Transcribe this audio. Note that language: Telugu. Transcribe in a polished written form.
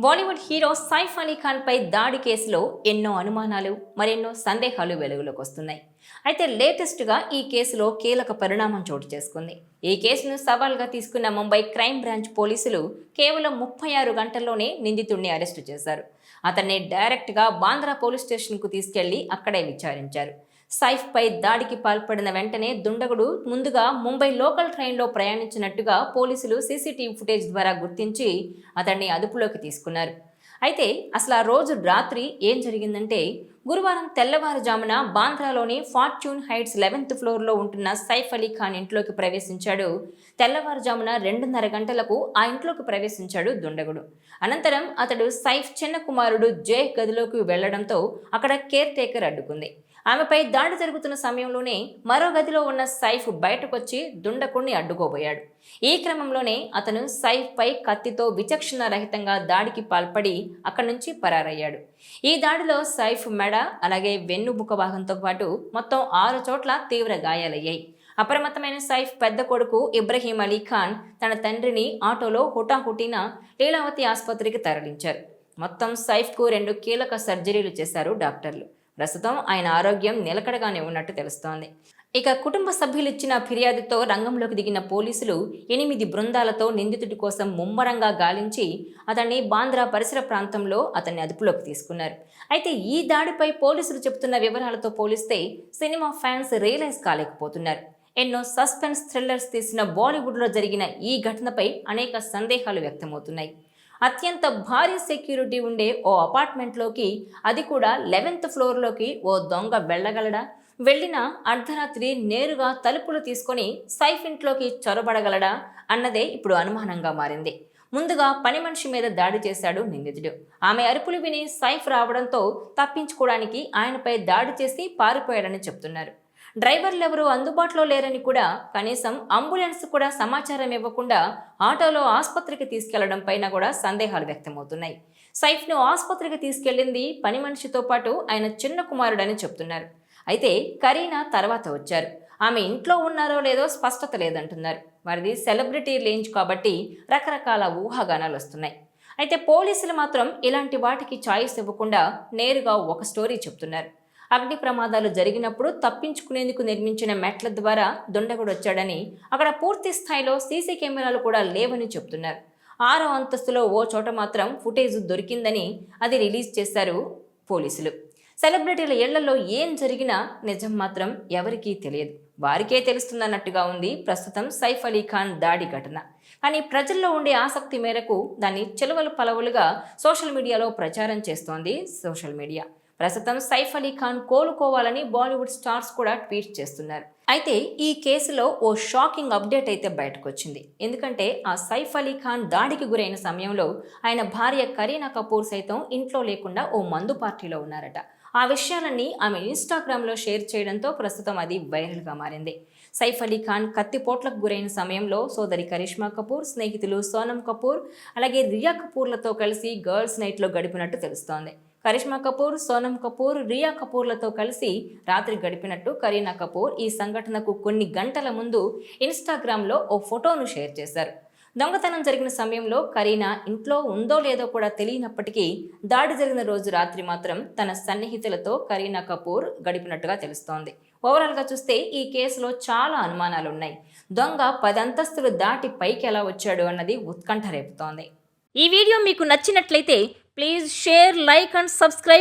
బాలీవుడ్ హీరో సైఫ్ అలీ ఖాన్ పై దాడి కేసులో ఎన్నో అనుమానాలు మరెన్నో సందేహాలు వెలుగులోకి వస్తున్నాయి. అయితే లేటెస్ట్గా ఈ కేసులో కీలక పరిణామం చోటు చేసుకుంది. ఈ కేసును సవాల్గా తీసుకున్న ముంబై క్రైమ్ బ్రాంచ్ పోలీసులు కేవలం 36 గంటల్లోనే నిందితుడిని అరెస్టు చేశారు. అతన్ని డైరెక్ట్గా బాంద్రా పోలీస్ స్టేషన్కు తీసుకెళ్లి అక్కడే విచారించారు. సైఫ్ పై దాడికి పాల్పడిన వెంటనే దుండగుడు ముందుగా ముంబై లోకల్ ట్రైన్లో ప్రయాణించినట్టుగా పోలీసులు సీసీటీవీ ఫుటేజ్ ద్వారా గుర్తించి అతన్ని అదుపులోకి తీసుకున్నారు. అయితే అసలు ఆ రోజు రాత్రి ఏం జరిగిందంటే, గురువారం తెల్లవారుజామున బాంద్రాలోని ఫార్చ్యూన్ హైట్స్ 11th ఫ్లోర్లో ఉంటున్న సైఫ్ అలీ ఖాన్ ఇంట్లోకి ప్రవేశించాడు. తెల్లవారుజామున 2:30 గంటలకు ఆ ఇంట్లోకి ప్రవేశించాడు దుండగుడు. అనంతరం అతడు సైఫ్ చిన్న కుమారుడు జే గదిలోకి వెళ్లడంతో అక్కడ కేర్ టేకర్ అడ్డుకుంది. ఆమెపై దాడి జరుగుతున్న సమయంలోనే మరో గదిలో ఉన్న సైఫ్ బయటకొచ్చి దుండకుడిని అడ్డుకోబోయాడు. ఈ క్రమంలోనే అతను సైఫ్ పై కత్తితో విచక్షణ రహితంగా దాడికి పాల్పడి అక్కడి నుంచి పరారయ్యాడు. ఈ దాడిలో సైఫ్ మెడ అలాగే వెన్నుముక భాగంతో పాటు మొత్తం 6 చోట్ల తీవ్ర గాయాలయ్యాయి. అప్రమత్తమైన సైఫ్ పెద్ద కొడుకు ఇబ్రహీం అలీ ఖాన్ తన తండ్రిని ఆటోలో హుటాహుటిన లీలావతి ఆసుపత్రికి తరలించారు. మొత్తం సైఫ్కు 2 కీలక సర్జరీలు చేశారు డాక్టర్లు. ప్రస్తుతం ఆయన ఆరోగ్యం నిలకడగానే ఉన్నట్టు తెలుస్తోంది. ఇక కుటుంబ సభ్యులు ఇచ్చిన ఫిర్యాదుతో రంగంలోకి దిగిన పోలీసులు 8 బృందాలతో నిందితుడి కోసం ముమ్మరంగా గాలించి అతన్ని బాంద్రా పరిసర ప్రాంతంలో అతన్ని అదుపులోకి తీసుకున్నారు. అయితే ఈ దాడిపై పోలీసులు చెబుతున్న వివరాలతో పోలిస్తే సినిమా ఫ్యాన్స్ రియలైజ్ కాలేకపోతున్నారు. ఎన్నో సస్పెన్స్ థ్రిల్లర్స్ తీసిన బాలీవుడ్లో జరిగిన ఈ ఘటనపై అనేక సందేహాలు వ్యక్తమవుతున్నాయి. అత్యంత భారీ సెక్యూరిటీ ఉండే ఓ అపార్ట్మెంట్లోకి, అది కూడా 11th ఫ్లోర్లోకి ఓ దొంగ వెళ్ళగలడా? వెళ్ళినా అర్ధరాత్రి నేరుగా తలుపులు తీసుకొని సైఫ్ ఇంట్లోకి చొరబడగలడా అన్నదే ఇప్పుడు అనుమానంగా మారింది. ముందుగా పని మనిషి మీద దాడి చేశాడు నిందితుడు. ఆమె అరుపులు విని సైఫ్ రావడంతో తప్పించుకోవడానికి ఆయనపై దాడి చేసి పారిపోయాడని చెప్తున్నారు. డ్రైవర్లెవరూ అందుబాటులో లేరని కూడా, కనీసం అంబులెన్స్ కూడా సమాచారం ఇవ్వకుండా ఆటోలో ఆసుపత్రికి తీసుకెళ్లడం పైన కూడా సందేహాలు వ్యక్తమవుతున్నాయి. సైఫ్ను ఆసుపత్రికి తీసుకెళ్లింది పని మనిషితో పాటు ఆయన చిన్న కుమారుడని చెప్తున్నారు. అయితే కరీనా తర్వాత వచ్చారు. ఆమె ఇంట్లో ఉన్నారో లేదో స్పష్టత లేదంటున్నారు. వారిది సెలబ్రిటీ రేంజ్ కాబట్టి రకరకాల ఊహాగానాలు వస్తున్నాయి. అయితే పోలీసులు మాత్రం ఇలాంటి వాటికి ఛాయిస్ ఇవ్వకుండా నేరుగా ఒక స్టోరీ చెప్తున్నారు. అగ్ని ప్రమాదాలు జరిగినప్పుడు తప్పించుకునేందుకు నిర్మించిన మెట్ల ద్వారా దుండగుడు వచ్చాడని, అక్కడ పూర్తి స్థాయిలో సీసీ కెమెరాలు కూడా లేవని చెప్తున్నారు. 6వ అంతస్తులో ఓ చోట మాత్రం ఫుటేజ్ దొరికిందని అది రిలీజ్ చేశారు పోలీసులు. సెలబ్రిటీల ఇళ్లలో ఏం జరిగినా నిజం మాత్రం ఎవరికీ తెలియదు, వారికే తెలుస్తుందన్నట్టుగా ఉంది ప్రస్తుతం సైఫ్ అలీ ఖాన్ దాడి ఘటన. కానీ ప్రజల్లో ఉండే ఆసక్తి మేరకు దాన్ని చిలవలు పలవలుగా సోషల్ మీడియాలో ప్రచారం చేస్తోంది సోషల్ మీడియా. ప్రస్తుతం సైఫ్ అలీ ఖాన్ కోలుకోవాలని బాలీవుడ్ స్టార్స్ కూడా ట్వీట్ చేస్తున్నారు. అయితే ఈ కేసులో ఓ షాకింగ్ అప్డేట్ అయితే బయటకు వచ్చింది. ఎందుకంటే ఆ సైఫ్ అలీ ఖాన్ దాడికి గురైన సమయంలో ఆయన భార్య కరీనా కపూర్ సైతం ఇంట్లో లేకుండా ఓ మందు పార్టీలో ఉన్నారట. ఆ విషయాలన్నీ ఆమె ఇన్స్టాగ్రామ్లో షేర్ చేయడంతో ప్రస్తుతం అది వైరల్గా మారింది. సైఫ్ అలీ ఖాన్ కత్తిపోట్లకు గురైన సమయంలో సోదరి కరిష్మా కపూర్, స్నేహితులు సోనం కపూర్ అలాగే రియా కపూర్లతో కలిసి గర్ల్స్ నైట్లో గడిపినట్టు తెలుస్తోంది. కరిష్మా కపూర్, సోనం కపూర్, రియా కపూర్లతో కలిసి రాత్రి గడిపినట్టు కరీనా కపూర్ ఈ సంఘటనకు కొన్ని గంటల ముందు ఇన్స్టాగ్రామ్లో ఓ ఫోటోను షేర్ చేశారు. దొంగతనం జరిగిన సమయంలో కరీనా ఇంట్లో ఉందో లేదో కూడా తెలియనప్పటికీ దాడి జరిగిన రోజు రాత్రి మాత్రం తన సన్నిహితులతో కరీనా కపూర్ గడిపినట్టుగా తెలుస్తోంది. ఓవరాల్గా చూస్తే ఈ కేసులో చాలా అనుమానాలున్నాయి. దొంగ 10 అంతస్తులు దాటి పైకి ఎలా వచ్చాడు అన్నది ఉత్కంఠ రేపుతోంది. ఈ వీడియో మీకు నచ్చినట్లయితే please share, like and subscribe.